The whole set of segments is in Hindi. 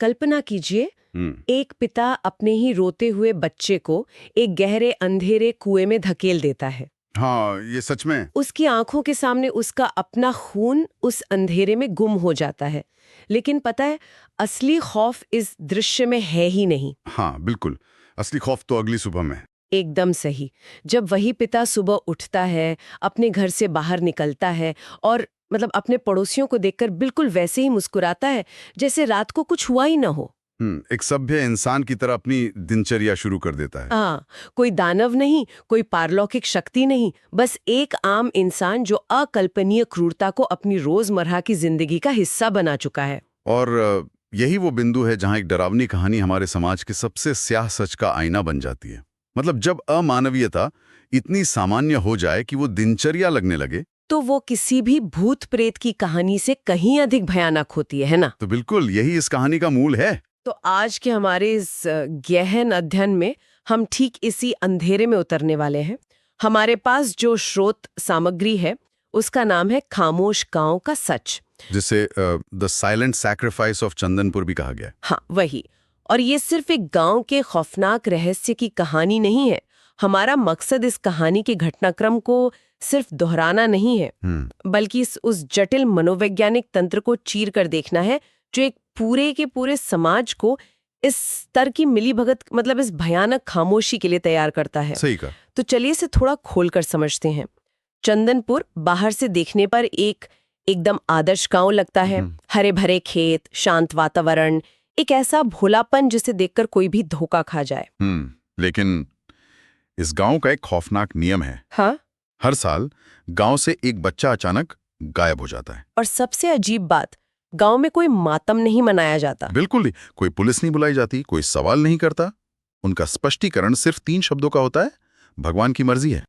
कल्पना कीजिए, एक पिता अपने ही रोते हुए बच्चे को एक गहरे अंधेरे कुएं में धकेल देता है। हाँ, ये सच में। उसकी आंखों के सामने उसका अपना खून उस अंधेरे में गुम हो जाता है। लेकिन पता है, असली खौफ इस दृश्य में है ही नहीं। हाँ बिल्कुल, असली खौफ तो अगली सुबह में। एकदम सही। जब वही पिता सुबह उठता है, अपने घर से बाहर निकलता है और अपने पड़ोसियों को देखकर बिल्कुल वैसे ही मुस्कुराता है जैसे रात को कुछ हुआ ही ना हो। एक सभ्य इंसान की तरह अपनी दिनचर्या शुरू कर देता है। हाँ, कोई दानव नहीं, कोई पारलौकिक शक्ति नहीं, बस एक आम इंसान जो अकल्पनीय क्रूरता को अपनी रोजमर्रा की जिंदगी का हिस्सा बना चुका है। और यही वो बिंदु है जहां एक डरावनी कहानी हमारे समाज के सबसे स्याह सच का आईना बन जाती है। जब अमानवीयता इतनी सामान्य हो जाए कि वो दिनचर्या लगने लगे, तो वो किसी भी भूत प्रेत की कहानी से कहीं अधिक भयानक होती है ना? तो बिल्कुल यही इस कहानी का मूल है। तो आज के हमारे इस गहन अध्ययन में हम ठीक इसी अंधेरे में उतरने वाले हैं। हमारे पास जो स्रोत सामग्री है उसका नाम है खामोश गांव का सच, जिसे the silent sacrifice of Chandanpur भी कहा गया है। हाँ, वही। और ये सिर्फ एक गांव के खौफनाक रहस्य की कहानी नहीं है। हमारा मकसद इस कहानी के घटनाक्रम को सिर्फ दोहराना नहीं है, बल्कि उस जटिल मनोवैज्ञानिक तंत्र को चीर कर देखना है जो एक पूरे के पूरे समाज को इस स्तर की मिलीभगत इस भयानक खामोशी के लिए तैयार करता है। सही कहा। तो चलिए इसे थोड़ा खोलकर समझते हैं। चंदनपुर बाहर से देखने पर एकदम आदर्श गांव लगता है। हरे भरे खेत, शांत वातावरण, एक ऐसा भोलापन जिसे देखकर कोई भी धोखा खा जाए। लेकिन इस गांव का एक खौफनाक नियम है। हाँ? हर साल गांव से एक बच्चा अचानक गायब हो जाता है। और सबसे अजीब बात, गांव में कोई मातम नहीं मनाया जाता। बिल्कुल नहीं। कोई पुलिस नहीं बुलाई जाती, कोई सवाल नहीं करता। उनका स्पष्टीकरण सिर्फ 3 शब्दों का होता है: भगवान की मर्जी है।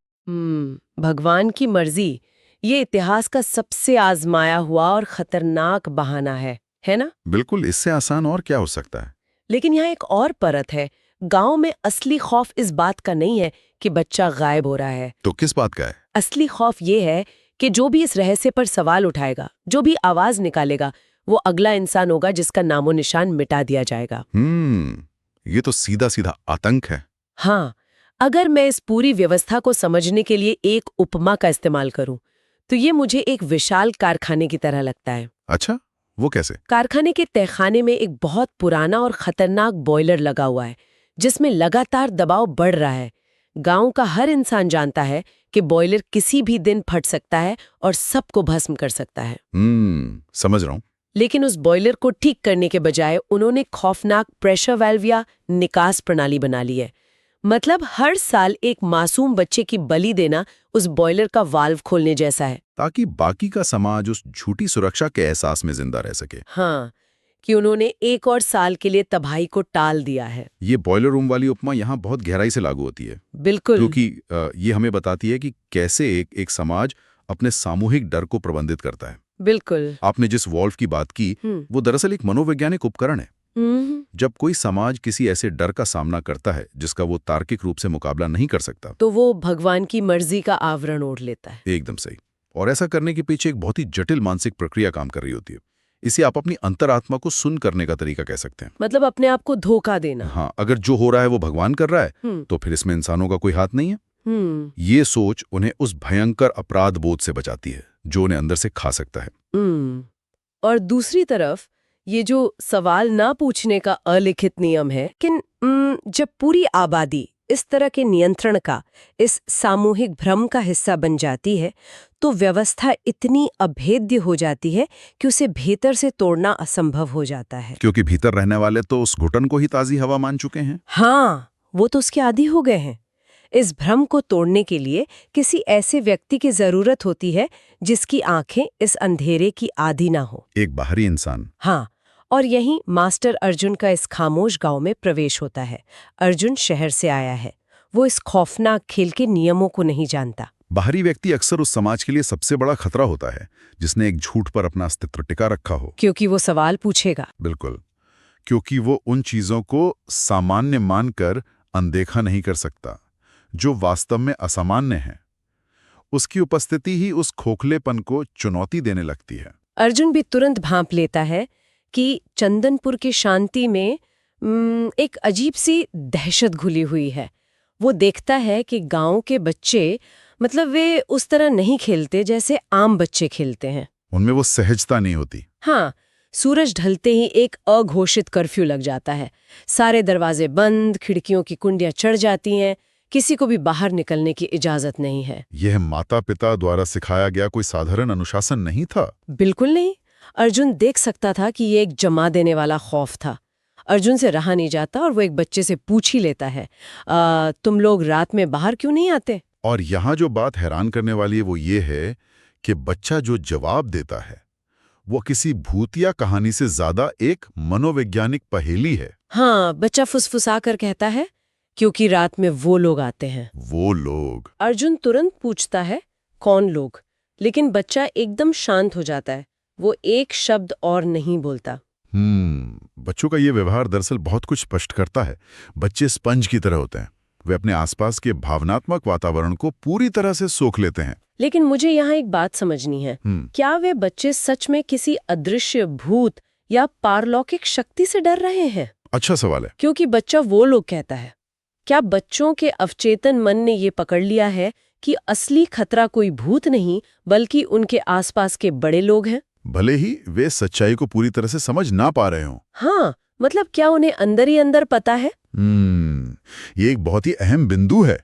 भगवान की मर्जी, ये इतिहास का सबसे आजमाया हुआ और खतरनाक बहाना है ना? बिल्कुल, इससे आसान और क्या हो सकता है। लेकिन यहाँ एक और परत है। गांव में असली खौफ इस बात का नहीं है कि बच्चा गायब हो रहा है। तो किस बात का है? असली खौफ ये है कि जो भी इस रहस्य पर सवाल उठाएगा, जो भी आवाज निकालेगा, वो अगला इंसान होगा जिसका नामो निशान मिटा दिया जाएगा। ये तो सीधा सीधा आतंक है। हाँ, अगर मैं इस पूरी व्यवस्था को समझने के लिए एक उपमा का इस्तेमाल करूं, तो ये मुझे एक विशाल कारखाने की तरह लगता है। अच्छा, वो कैसे? कारखाने के तहखाने में एक बहुत पुराना और खतरनाक बॉयलर लगा हुआ है, जिसमें लगातार दबाव बढ़ रहा है। गांव का हर इंसान जानता है कि बॉयलर किसी भी दिन फट सकता है और सबको भस्म कर सकता है। समझ रहा हूं। लेकिन उस बॉयलर को ठीक करने के बजाय उन्होंने खौफनाक प्रेशर वाल्व या निकास प्रणाली बना ली है। हर साल एक मासूम बच्चे की बलि देना उस बॉयलर का वाल्व खोलने जैसा है, ताकि बाकी का समाज उस झूठी सुरक्षा के एहसास में जिंदा रह सके। हाँ, कि उन्होंने एक और साल के लिए तबाही को टाल दिया है। ये बॉयलर रूम वाली उपमा यहाँ बहुत गहराई से लागू होती है। बिल्कुल, क्योंकि ये हमें बताती है कि कैसे एक समाज अपने सामूहिक डर को प्रबंधित करता है। बिल्कुल। आपने जिस वॉल्व की बात की, वो दरअसल एक मनोवैज्ञानिक उपकरण है। जब कोई समाज किसी ऐसे डर का सामना करता है जिसका वो तार्किक रूप से मुकाबला नहीं कर सकता, तो वो भगवान की मर्जी का आवरण ओढ़ लेता है। एकदम सही। और ऐसा करने के पीछे एक बहुत ही जटिल मानसिक प्रक्रिया काम कर रही होती है। इसे आप अपनी अंतरात्मा को सुन करने का तरीका कह सकते हैं। अपने आप को धोखा देना। हाँ, अगर जो हो रहा है वो भगवान कर रहा है, तो फिर इसमें इंसानों का कोई हाथ नहीं है। ये सोच उन्हें उस भयंकर अपराध बोध से बचाती है जो उन्हें अंदर से खा सकता है। और दूसरी तरफ ये जो सवाल ना पूछने का अलिखित नियम है कि जब पूरी आबादी इस तरह के नियंत्रण का, इस सामूहिक भ्रम का हिस्सा बन जाती है, तो व्यवस्था इतनी अभेद्य हो जाती है कि उसे भीतर से तोड़ना असंभव हो जाता है। क्योंकि भीतर रहने वाले तो उस घुटन को ही ताजी हवा मान चुके हैं। हाँ, वो तो उसके आदी हो गए हैं। इस भ्रम को तोड़ने के लिए किसी ऐसे व्यक्ति की जरूरत होती है जिसकी आंखें इस अंधेरे की आदी ना हो। एक बाहरी इंसान। हाँ, और यहीं मास्टर अर्जुन का इस खामोश गांव में प्रवेश होता है। अर्जुन शहर से आया है। वो इस खौफनाक खेल के नियमों को नहीं जानता। बाहरी व्यक्ति अक्सर उस समाज के लिए सबसे बड़ा खतरा होता है जिसने एक झूठ पर अपना अस्तित्व टिका रखा हो। क्योंकि वो सवाल पूछेगा। बिल्कुल, क्योंकि वो उन चीजों को सामान्य मानकर अनदेखा नहीं कर सकता जो वास्तव में असामान्य है। उसकी उपस्थिति ही उस खोखलेपन को चुनौती देने लगती है। अर्जुन भी तुरंत भांप लेता है कि चंदनपुर की शांति में एक अजीब सी दहशत घुली हुई है। वो देखता है कि गांव के बच्चे मतलब वे उस तरह नहीं खेलते जैसे आम बच्चे खेलते हैं। उनमें वो सहजता नहीं होती। हाँ, सूरज ढलते ही एक अघोषित कर्फ्यू लग जाता है। सारे दरवाजे बंद, खिड़कियों की कुंडियां चढ़ जाती हैं, किसी को भी बाहर निकलने की इजाजत नहीं है। यह माता पिता द्वारा सिखाया गया कोई साधारण अनुशासन नहीं था। बिल्कुल नहीं। अर्जुन देख सकता था कि ये एक जमा देने वाला खौफ था। अर्जुन से रहा नहीं जाता और वो एक बच्चे से पूछ ही लेता है, तुम लोग रात में बाहर क्यों नहीं आते? और यहाँ जो बात हैरान करने वाली है वो ये है कि बच्चा जो जवाब देता है वो किसी भूतिया कहानी से ज्यादा एक मनोवैज्ञानिक पहेली है। हाँ, बच्चा फुसफुसा कर कहता है, क्योंकि रात में वो लोग आते हैं। वो लोग? अर्जुन तुरंत पूछता है, कौन लोग? लेकिन बच्चा एकदम शांत हो जाता है। वो एक शब्द और नहीं बोलता। बच्चों का ये व्यवहार दरअसल बहुत कुछ स्पष्ट करता है। बच्चे स्पंज की तरह होते हैं। वे अपने आसपास के भावनात्मक वातावरण को पूरी तरह से सोख लेते हैं। लेकिन मुझे यहाँ एक बात समझनी है, क्या वे बच्चे सच में किसी अदृश्य भूत या पारलौकिक शक्ति से डर रहे हैं? अच्छा सवाल है। क्योंकि बच्चा वो लोग कहता है। क्या बच्चों के अवचेतन मन ने ये पकड़ लिया है कि असली खतरा कोई भूत नहीं बल्कि उनके आसपास के बड़े लोग हैं? भले ही वे सच्चाई को पूरी तरह से समझ ना पा रहे हों। हाँ, मतलब क्या उन्हें अंदर ही अंदर पता है? ये एक बहुत ही अहम बिंदु है।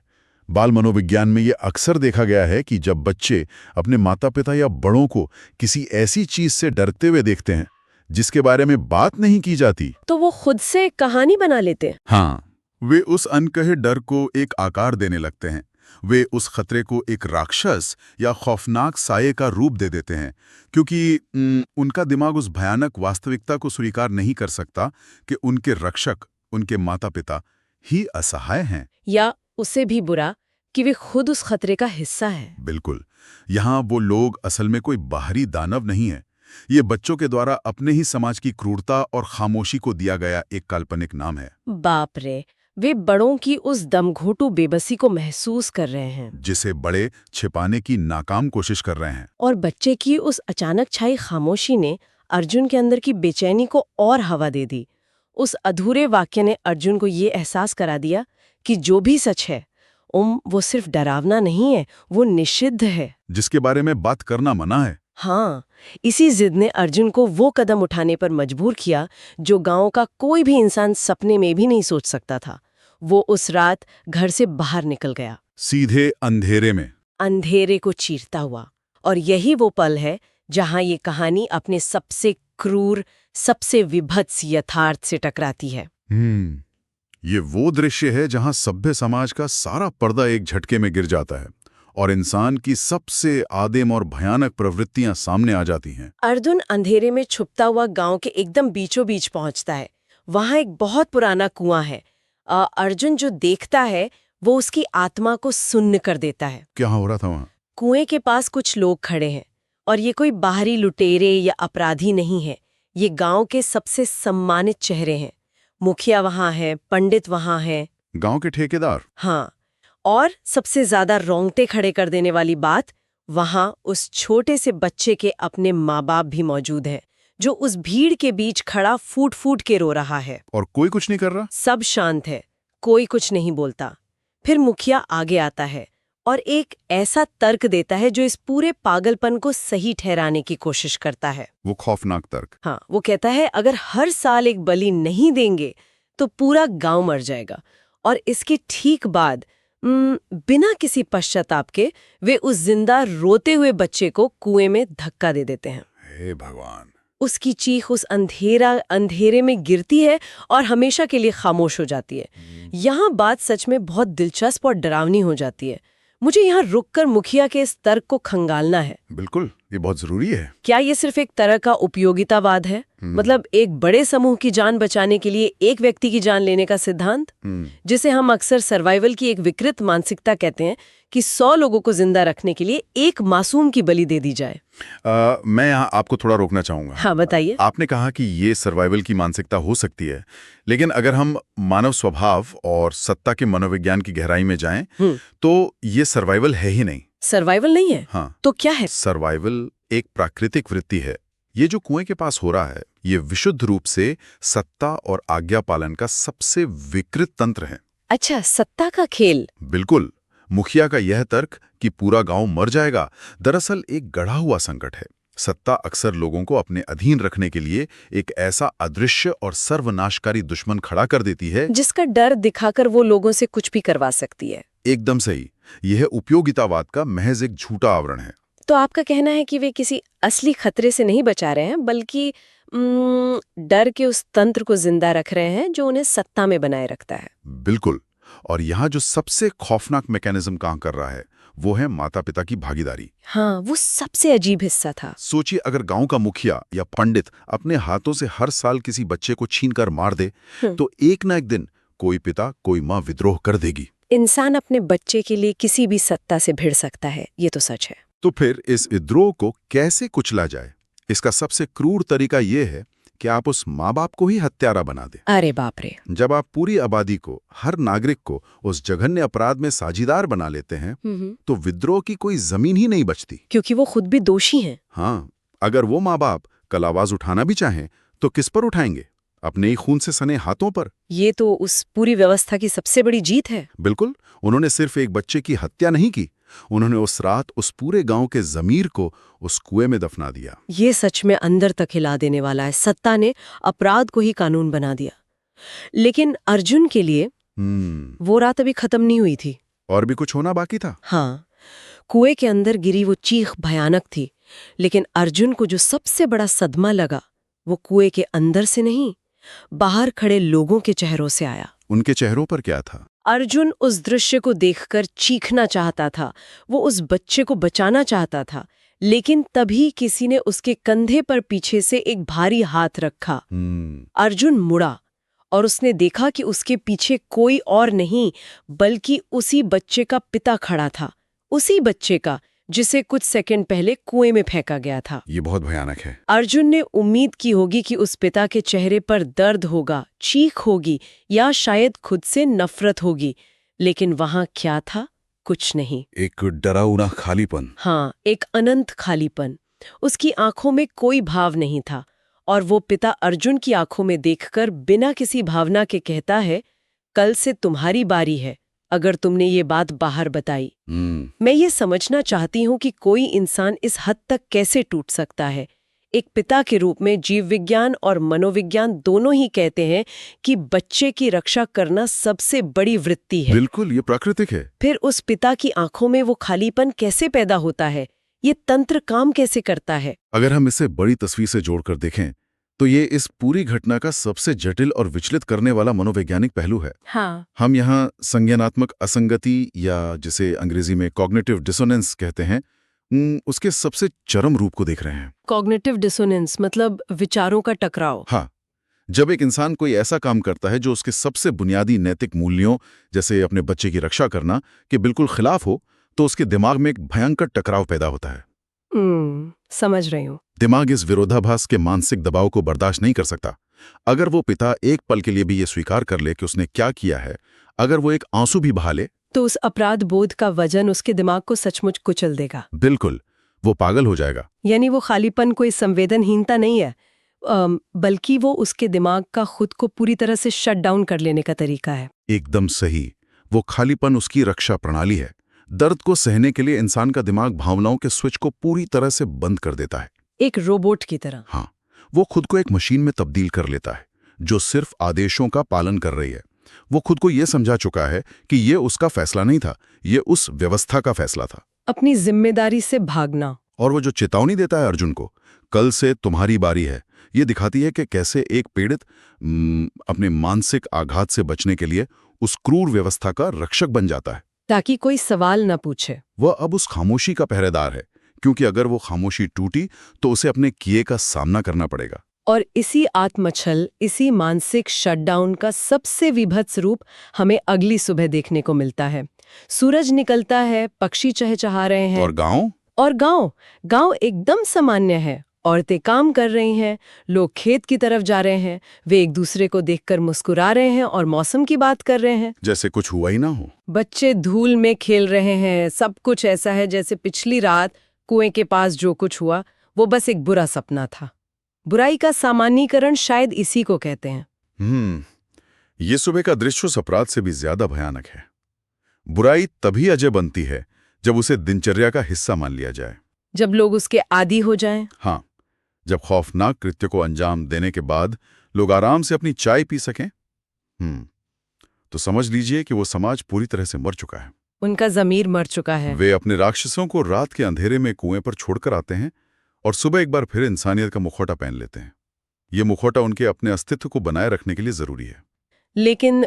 बाल मनोविज्ञान में ये अक्सर देखा गया है कि जब बच्चे अपने माता पिता या बड़ों को किसी ऐसी चीज से डरते हुए देखते हैं जिसके बारे में बात नहीं की जाती, तो वो खुद से कहानी बना लेते हैं। हाँ, वे उस अनकहे डर को एक आकार देने लगते हैं। वे उस खतरे को एक राक्षस या खौफनाक साये का रूप दे देते हैं, क्योंकि उनका दिमाग उस भयानक वास्तविकता को स्वीकार नहीं कर सकता कि उनके रक्षक, उनके माता पिता ही असहाय हैं। या उससे भी बुरा कि वे खुद उस खतरे का हिस्सा है। बिल्कुल। यहाँ वो लोग असल में कोई बाहरी दानव नहीं है। ये बच्चों के द्वारा अपने ही समाज की क्रूरता और खामोशी को दिया गया एक काल्पनिक नाम है। बाप रे, वे बड़ों की उस दमघोटू बेबसी को महसूस कर रहे हैं जिसे बड़े छिपाने की नाकाम कोशिश कर रहे हैं। और बच्चे की उस अचानक छाई खामोशी ने अर्जुन के अंदर की बेचैनी को और हवा दे दी। उस अधूरे वाक्य ने अर्जुन को ये एहसास करा दिया कि जो भी सच है वो सिर्फ डरावना नहीं है, वो निषिद्ध है, जिसके बारे में बात करना मना है। हाँ, इसी जिद ने अर्जुन को वो कदम उठाने पर मजबूर किया जो गांव का कोई भी इंसान सपने में भी नहीं सोच सकता था। वो उस रात घर से बाहर निकल गया, सीधे अंधेरे में, अंधेरे को चीरता हुआ। और यही वो पल है जहां ये कहानी अपने सबसे क्रूर, सबसे विभत्स यथार्थ से टकराती है। ये वो दृश्य है जहां सभ्य समाज का सारा पर्दा एक झटके में गिर जाता है और इंसान की सबसे आदिम और भयानक प्रवृत्तियां सामने आ जाती हैं। अर्जुन अंधेरे में छुपता हुआ गांव के एकदम बीचों बीच पहुंचता है। वहां एक बहुत पुराना कुआं है। अर्जुन जो देखता है वो उसकी आत्मा को सुन्न कर देता है। क्या हो रहा था वहां? कुएं के पास कुछ लोग खड़े हैं और ये कोई बाहरी लुटेरे या अपराधी नहीं है। ये गांव के सबसे सम्मानित चेहरे हैं। मुखिया वहां है, पंडित वहां है, गांव के ठेकेदार। हाँ, और सबसे ज्यादा रोंगटे खड़े कर देने वाली बात, वहां उस छोटे से बच्चे के अपने माँ बाप भी मौजूद हैं, जो उस भीड़ के बीच खड़ा फूट फूट के रो रहा है। और कोई कुछ नहीं कर रहा? सब शांत है, कोई कुछ नहीं बोलता। फिर मुखिया आगे आता है और एक ऐसा तर्क देता है जो इस पूरे पागलपन को सही ठहराने की कोशिश करता है। वो खौफनाक तर्क। हाँ, वो कहता है अगर हर साल एक बलि नहीं देंगे तो पूरा गांव मर जाएगा। और इसके ठीक बाद बिना किसी पश्चाताप के वे उस जिंदा रोते हुए बच्चे को कुएं में धक्का दे देते हैं। हे भगवान! उसकी चीख उस अंधेरे में गिरती है और हमेशा के लिए खामोश हो जाती है। यहाँ बात सच में बहुत दिलचस्प और डरावनी हो जाती है। मुझे यहाँ रुककर मुखिया के इस तर्क को खंगालना है। बिल्कुल, ये बहुत जरूरी है। क्या ये सिर्फ एक तरह का उपयोगितावाद है? मतलब एक बड़े समूह की जान बचाने के लिए एक व्यक्ति की जान लेने का सिद्धांत, जिसे हम अक्सर सर्वाइवल की एक विकृत मानसिकता कहते हैं कि 100 लोगों को जिंदा रखने के लिए एक मासूम की बलि दे दी जाए। मैं यहाँ आपको थोड़ा रोकना चाहूंगा। हाँ, बताइए। आपने कहा कि ये सर्वाइवल की मानसिकता हो सकती है, लेकिन अगर हम मानव स्वभाव और सत्ता के मनोविज्ञान की गहराई में जाएं, तो ये सर्वाइवल है ही नहीं। सर्वाइवल नहीं है? हाँ। तो क्या है? सर्वाइवल एक प्राकृतिक वृत्ति है, ये जो कुएं के पास हो रहा है, ये विशुद्ध रूप से सत्ता और आज्ञा पालन का सबसे विकृत तंत्र है। अच्छा, सत्ता का खेल। बिल्कुल। मुखिया का यह तर्क कि पूरा गांव मर जाएगा, दरअसल एक गढ़ा हुआ संकट है। सत्ता अक्सर लोगों को अपने अधीन रखने के लिए एक ऐसा अदृश्य और सर्वनाशकारी दुश्मन खड़ा कर देती है जिसका डर दिखाकर वो लोगों से कुछ भी करवा सकती है। एकदम सही। यह उपयोगितावाद का महज एक झूठा आवरण है। तो आपका कहना है कि वे किसी असली खतरे से नहीं बचा रहे हैं, बल्कि डर के उस तंत्र को जिंदा रख रहे हैं जो उन्हें सत्ता में बनाए रखता है। बिल्कुल। और यहाँ जो सबसे खौफनाक मैकेनिज्म काम कर रहा है वो है माता पिता की भागीदारी। हाँ, वो सबसे अजीब हिस्सा था। सोचिए, अगर गांव का मुखिया या पंडित अपने हाथों से हर साल किसी बच्चे को छीनकर मार दे तो एक ना एक दिन कोई पिता कोई माँ विद्रोह कर देगी। इंसान अपने बच्चे के लिए किसी भी सत्ता से भिड़ सकता है, ये तो सच है। तो फिर इस विद्रोह को कैसे कुचला जाए? इसका सबसे क्रूर तरीका यह है कि आप उस माँ बाप को ही हत्यारा बना दें। अरे बाप रे। जब आप पूरी आबादी को, हर नागरिक को उस जघन्य अपराध में साझीदार बना लेते हैं तो विद्रोह की कोई जमीन ही नहीं बचती, क्योंकि वो खुद भी दोषी हैं। हाँ, अगर वो माँ बाप कल आवाज उठाना भी चाहें तो किस पर उठाएंगे? अपने ही खून से सने हाथों पर। ये तो उस पूरी व्यवस्था की सबसे बड़ी जीत है। बिल्कुल। उन्होंने सिर्फ एक बच्चे की हत्या नहीं की, उन्होंने उस रात उस पूरे गांव के जमीर को उस कुएं में दफना दिया। ये सच में अंदर तक हिला देने वाला है। सत्ता ने अपराध को ही कानून बना दिया। लेकिन अर्जुन के लिए वो रात अभी खत्म नहीं हुई थी। और भी कुछ होना बाकी था। हाँ, कुएं के अंदर गिरी वो चीख भयानक थी, लेकिन अर्जुन को जो सबसे बड़ा सदमा लगा वो कुएं के अंदर से नहीं, बाहर खड़े लोगों के चेहरों से आया। उनके चेहरों पर क्या था? अर्जुन उस दृश्य को देखकर चीखना चाहता था, वो उस बच्चे को बचाना चाहता था, लेकिन तभी किसी ने उसके कंधे पर पीछे से एक भारी हाथ रखा। अर्जुन मुड़ा और उसने देखा कि उसके पीछे कोई और नहीं बल्कि उसी बच्चे का पिता खड़ा था, उसी बच्चे का जिसे कुछ सेकंड पहले कुएं में फेंका गया था। ये बहुत भयानक है। अर्जुन ने उम्मीद की होगी कि उस पिता के चेहरे पर दर्द होगा, चीख होगी या शायद खुद से नफरत होगी, लेकिन वहां क्या था? कुछ नहीं। एक डरावना खालीपन। हाँ, एक अनंत खालीपन। उसकी आंखों में कोई भाव नहीं था और वो पिता अर्जुन की आंखों में देखकर बिना किसी भावना के कहता है, कल से तुम्हारी बारी है अगर तुमने ये बात बाहर बताई। मैं ये समझना चाहती हूँ कि कोई इंसान इस हद तक कैसे टूट सकता है। एक पिता के रूप में जीव विज्ञान और मनोविज्ञान दोनों ही कहते हैं कि बच्चे की रक्षा करना सबसे बड़ी वृत्ति है। बिल्कुल, ये प्राकृतिक है। फिर उस पिता की आंखों में वो खालीपन कैसे पैदा होता है? ये तंत्र काम कैसे करता है? अगर हम इसे बड़ी तस्वीर से जोड़कर देखें तो ये इस पूरी घटना का सबसे जटिल और विचलित करने वाला मनोवैज्ञानिक पहलू है। हाँ। हम यहाँ संज्ञानात्मक असंगति या जिसे अंग्रेजी में कॉग्निटिव डिसोनेंस कहते हैं, उसके सबसे चरम रूप को देख रहे हैं। कॉग्निटिव डिसोनेंस मतलब विचारों का टकराव। हाँ, जब एक इंसान कोई ऐसा काम करता है जो उसके सबसे बुनियादी नैतिक मूल्यों, जैसे अपने बच्चे की रक्षा करना, के बिल्कुल खिलाफ हो, तो उसके दिमाग में एक भयंकर टकराव पैदा होता है। समझ रही हूँ। दिमाग इस विरोधाभास के मानसिक दबाव को बर्दाश्त नहीं कर सकता। अगर वो पिता एक पल के लिए भी ये स्वीकार कर ले कि उसने क्या किया है, अगर वो एक आंसू भी बहा ले, तो उस अपराध बोध का वजन उसके दिमाग को सचमुच कुचल देगा। बिल्कुल, वो पागल हो जाएगा। यानी वो खालीपन कोई संवेदनहीनता नहीं है, बल्कि वो उसके दिमाग का खुद को पूरी तरह से शट डाउन कर लेने का तरीका है। एकदम सही। वो खालीपन उसकी रक्षा प्रणाली है। दर्द को सहने के लिए इंसान का दिमाग भावनाओं के स्विच को पूरी तरह से बंद कर देता है, एक रोबोट की तरह। हाँ, वो खुद को एक मशीन में तब्दील कर लेता है जो सिर्फ आदेशों का पालन कर रही है। वो खुद को ये समझा चुका है कि ये उसका फैसला नहीं था, ये उस व्यवस्था का फैसला था। अपनी जिम्मेदारी से भागना। और वो जो चेतावनी देता है अर्जुन को, कल से तुम्हारी बारी है, ये दिखाती है कि कैसे एक पीड़ित अपने मानसिक आघात से बचने के लिए उस क्रूर व्यवस्था का रक्षक बन जाता है, ताकि कोई सवाल न पूछे। वह अब उस खामोशी का पहरेदार है, क्योंकि अगर वो खामोशी टूटी तो उसे अपने किए का सामना करना पड़ेगा। और इसी आत्मछल, इसी मानसिक शटडाउन का सबसे विभत्स रूप हमें अगली सुबह देखने को मिलता है। सूरज निकलता है, पक्षी चहचहा रहे हैं, और गांव एकदम सामान्य है। औरतें काम कर रही हैं, लोग खेत की तरफ जा रहे हैं, वे एक दूसरे को देखकर मुस्कुरा रहे हैं और मौसम की बात कर रहे हैं, जैसे कुछ हुआ ही ना हो। बच्चे धूल में खेल रहे हैं, सब कुछ ऐसा है जैसे पिछली रात कुएं के पास जो कुछ हुआ वो बस एक बुरा सपना था। बुराई का सामान्यीकरण शायद इसी को कहते हैं। ये सुबह का दृश्य उस अपराध से भी ज्यादा भयानक है। बुराई तभी अजय बनती है जब उसे दिनचर्या का हिस्सा मान लिया जाए, जब लोग उसके आदी हो जाएं। हाँ, जब खौफनाक कृत्य को अंजाम देने के बाद लोग आराम से अपनी चाय पी सकें। तो समझ लीजिए कि वो समाज पूरी तरह से मर चुका है। उनका ज़मीर मर चुका है। वे अपने राक्षसों को रात के अंधेरे में कुएं पर छोड़कर आते हैं और सुबह एक बार फिर इंसानियत का मुखौटा पहन लेते हैं। ये मुखौटा उनके अपने अस्तित्व को बनाए रखने के लिए जरूरी है। लेकिन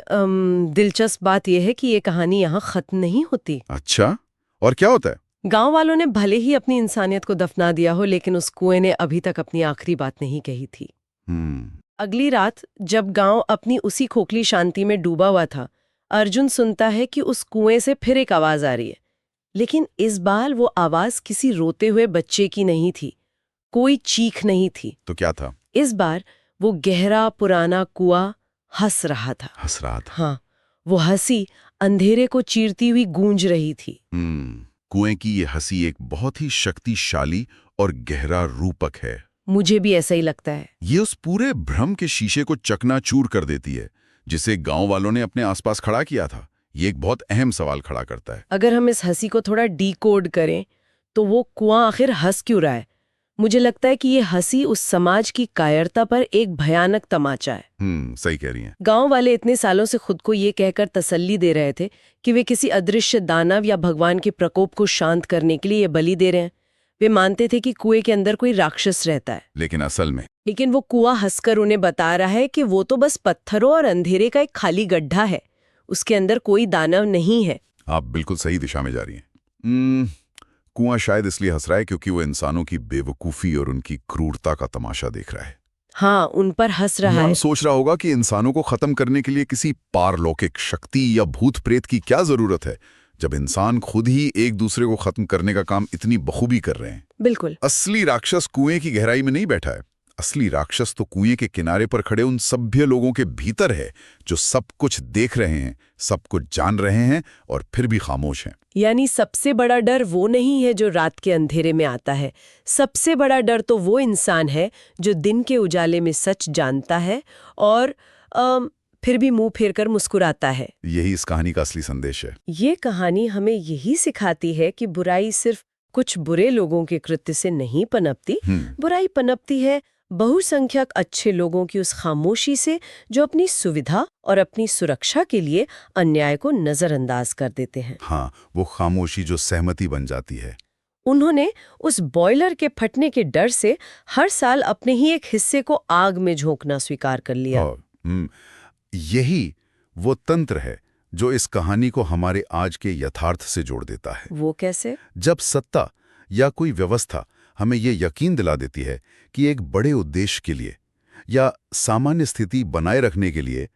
दिलचस्प बात यह है कि ये कहानी यहाँ खत्म नहीं होती। अच्छा, और क्या होता है? गांव वालों ने भले ही अपनी इंसानियत को दफना दिया हो, लेकिन उस कुएं ने अभी तक अपनी आखिरी बात नहीं कही थी। अगली रात जब गांव अपनी उसी खोखली शांति में डूबा हुआ था, अर्जुन सुनता है कि उस कुएं से फिर एक आवाज आ रही है। लेकिन इस बार वो आवाज किसी रोते हुए बच्चे की नहीं थी, कोई चीख नहीं थी। तो क्या था? इस बार वो गहरा पुराना कुआं हंस रहा था। हंस रहा था? हाँ, वो हंसी अंधेरे को चीरती हुई गूंज रही थी। कुएं की ये हंसी एक बहुत ही शक्तिशाली और गहरा रूपक है। मुझे भी ऐसा ही लगता है। ये उस पूरे भ्रम के शीशे को चकनाचूर कर देती है जिसे गांव वालों ने अपने आसपास खड़ा किया था। ये एक बहुत अहम सवाल खड़ा करता है। अगर हम इस हंसी को थोड़ा डीकोड करें तो वो कुआं आखिर हंस क्यों रहा है? मुझे लगता है कि ये हंसी उस समाज की कायरता पर एक भयानक तमाचा है। सही कह रही हैं। गांव वाले इतने सालों से खुद को ये कहकर तसल्ली दे रहे थे कि वे किसी अदृश्य दानव या भगवान के प्रकोप को शांत करने के लिए ये बलि दे रहे हैं। वे मानते थे कि कुएं के अंदर कोई राक्षस रहता है। लेकिन वो कुआं हंसकर उन्हें बता रहा है कि वो तो बस पत्थरों और अंधेरे का एक खाली गड्ढा है, उसके अंदर कोई दानव नहीं है। आप बिल्कुल सही दिशा में जा रही हैं। कुआं शायद इसलिए हंस रहा है क्योंकि वो इंसानों की बेवकूफी और उनकी क्रूरता का तमाशा देख रहा है। हाँ, उन पर हंस रहा है। सोच रहा होगा कि इंसानों को खत्म करने के लिए किसी पारलौकिक शक्ति या भूत प्रेत की क्या जरूरत है, जब इंसान खुद ही एक दूसरे को खत्म करने का काम इतनी बखूबी कर रहे हैं। बिल्कुल। असली राक्षस कुएं की गहराई में नहीं बैठा है। असली राक्षस तो कुएं के किनारे पर खड़े उन सभ्य लोगों के भीतर है जो सब कुछ देख रहे हैं, सब कुछ जान रहे हैं और फिर भी खामोश हैं। यानी सबसे बड़ा डर वो नहीं है जो रात के अंधेरे में आता है, सबसे बड़ा डर तो वो इंसान है जो दिन के उजाले में सच जानता है और फिर भी मुंह फेरकर मुस्कुराता है। यही इस कहानी का असली संदेश है। ये कहानी हमें यही सिखाती है कि बुराई सिर्फ कुछ बुरे लोगों के कृत्य से नहीं पनपती। बुराई पनपती है बहुसंख्यक अच्छे लोगों की उस खामोशी से जो अपनी सुविधा और अपनी सुरक्षा के लिए अन्याय को नजरअंदाज कर देते हैं। हाँ, वो खामोशी जो सहमति बन जाती है। उन्होंने उस बॉयलर के फटने के डर से हर साल अपने ही एक हिस्से को आग में झोंकना स्वीकार कर लिया। यही वो तंत्र है जो इस कहानी को हमारे आज के यथार्थ से जोड़ देता है। वो कैसे? जब सत्ता या कोई व्यवस्था हमें ये यकीन दिला देती है कि एक बड़े उद्देश्य के लिए या सामान्य स्थिति बनाए रखने के लिए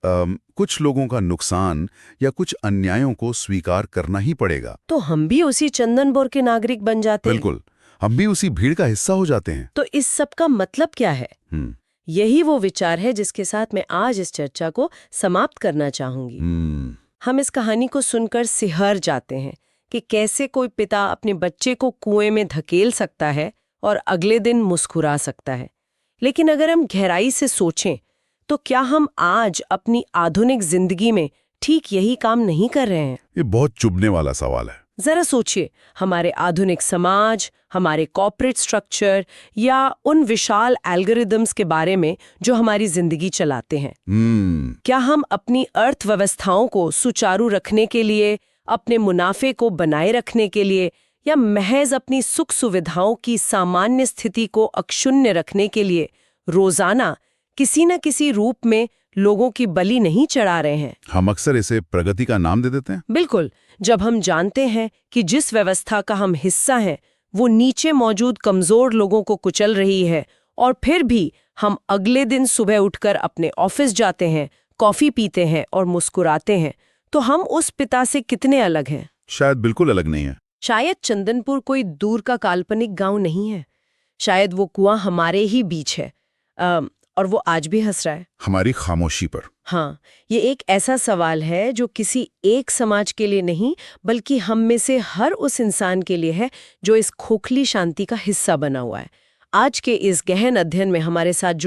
कुछ लोगों का नुकसान या कुछ अन्यायों को स्वीकार करना ही पड़ेगा, तो हम भी उसी चंदनपुर के नागरिक बन जाते हैं। बिल्कुल, हम भी उसी भीड़ का हिस्सा हो जाते हैं। तो इस सब का मतलब क्या है? यही वो विचार है जिसके साथ मैं आज इस चर्चा को समाप्त करना चाहूंगी। हम इस कहानी को सुनकर सिहर जाते हैं कि कैसे कोई पिता अपने बच्चे को कुएं में धकेल सकता है और अगले दिन मुस्कुरा सकता है। लेकिन अगर हम गहराई से सोचें तो क्या हम आज अपनी आधुनिक जिंदगी में ठीक यही काम नहीं कर रहे हैं? ये बहुत चुभने वाला सवाल है। जरा सोचिए, हमारे आधुनिक समाज, हमारे कॉर्पोरेट स्ट्रक्चर या उन विशाल एल्गोरिदम्स के बारे में जो हमारी जिंदगी चलाते हैं। क्या हम अपनी अर्थव्यवस्थाओं को सुचारू रखने के लिए, अपने मुनाफे को बनाए रखने के लिए या महज अपनी सुख सुविधाओं की सामान्य स्थिति को अक्षुण्य रखने के लिए रोजाना किसी न किसी रूप में लोगों की बलि नहीं चढ़ा रहे हैं? हम अक्सर इसे प्रगति का नाम दे देते हैं। बिल्कुल, जब हम जानते हैं कि जिस व्यवस्था का हम हिस्सा हैं वो नीचे मौजूद कमजोर लोगों को कुचल रही है, और फिर भी हम अगले दिन सुबह उठकर अपने ऑफिस जाते हैं, कॉफी पीते हैं और मुस्कुराते हैं, तो हम उस पिता से कितने अलग हैं? शायद बिल्कुल अलग नहीं है। शायद चंदनपुर कोई दूर का काल्पनिक गांव नहीं है। शायद वो कुआं हमारे ही बीच है, और वो आज भी हंस रहा है हमारी खामोशी पर। हाँ, ये एक ऐसा सवाल है जो किसी एक समाज के लिए नहीं, बल्कि हम में से हर उस इंसान के लिए है जो इस खोखली शांति का हिस्सा बना हुआ है। आज के इस गहन अध्ययन में हमारे साथ